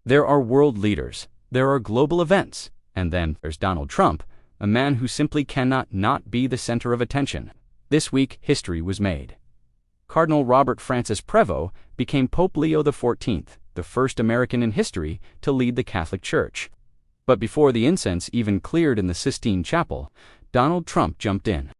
There are world leaders, there are global events, and then there's Donald Trump, a man who simply cannot not be the center of attention. This week, history was made. Cardinal Robert Francis Prevost became Pope Leo XIV, the first American in history to lead the Catholic Church. But before the incense even cleared in the Sistine Chapel, Donald Trump jumped in.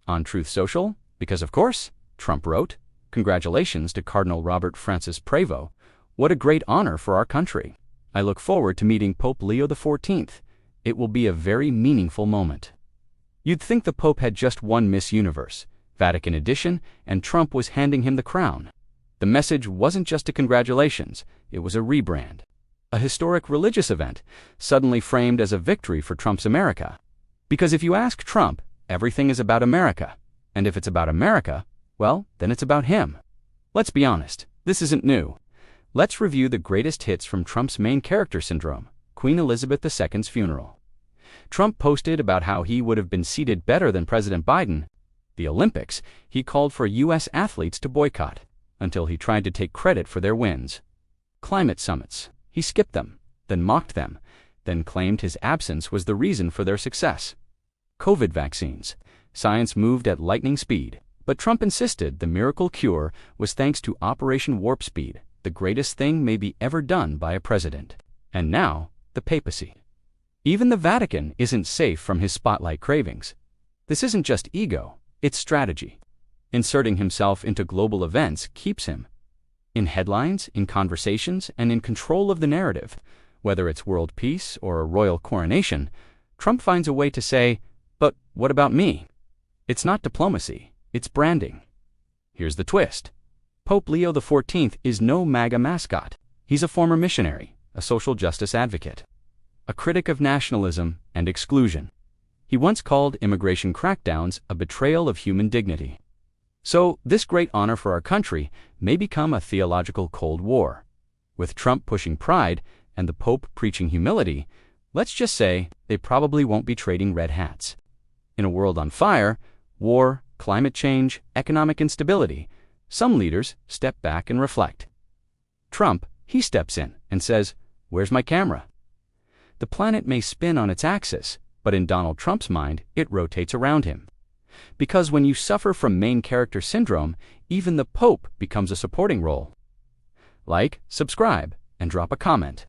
On Truth Social, because of course, Trump wrote, "Congratulations to Cardinal Robert Francis Prevost. What a great honor for our country. I look forward to meeting Pope Leo XIV. It will be a very meaningful moment." You'd think the Pope had just won Miss Universe, Vatican Edition, and Trump was handing him the crown. The message wasn't just a congratulations, it was a rebrand. A historic religious event, suddenly framed as a victory for Trump's America. Because if you ask Trump, everything is about America. And if it's about America, well, then it's about him. Let's be honest, this isn't new. Let's review the greatest hits from Trump's main character syndrome, Queen Elizabeth II's funeral. Trump posted about how he would have been seated better than President Biden. The Olympics, he called for U.S. athletes to boycott, until he tried to take credit for their wins. Climate summits, he skipped them, then mocked them, then claimed his absence was the reason for their success. COVID vaccines, science moved at lightning speed, but Trump insisted the miracle cure was thanks to Operation Warp Speed, the greatest thing maybe ever done by a president. And now, the papacy. Even the Vatican isn't safe from his spotlight cravings. This isn't just ego, it's strategy. Inserting himself into global events keeps him in headlines, in conversations, and in control of the narrative. Whether it's world peace or a royal coronation, Trump finds a way to say, "But what about me?" It's not diplomacy, it's branding. Here's the twist. Pope Leo XIV is no MAGA mascot. He's a former missionary, a social justice advocate, a critic of nationalism and exclusion. He once called immigration crackdowns a betrayal of human dignity. So, this great honor for our country may become a theological Cold War. With Trump pushing pride and the Pope preaching humility, let's just say they probably won't be trading red hats. In a world on fire, war, climate change, economic instability, some leaders step back and reflect. Trump, he steps in and says, "Where's my camera?" The planet may spin on its axis, but in Donald Trump's mind, it rotates around him. Because when you suffer from main character syndrome, even the Pope becomes a supporting role. Like, subscribe, and drop a comment.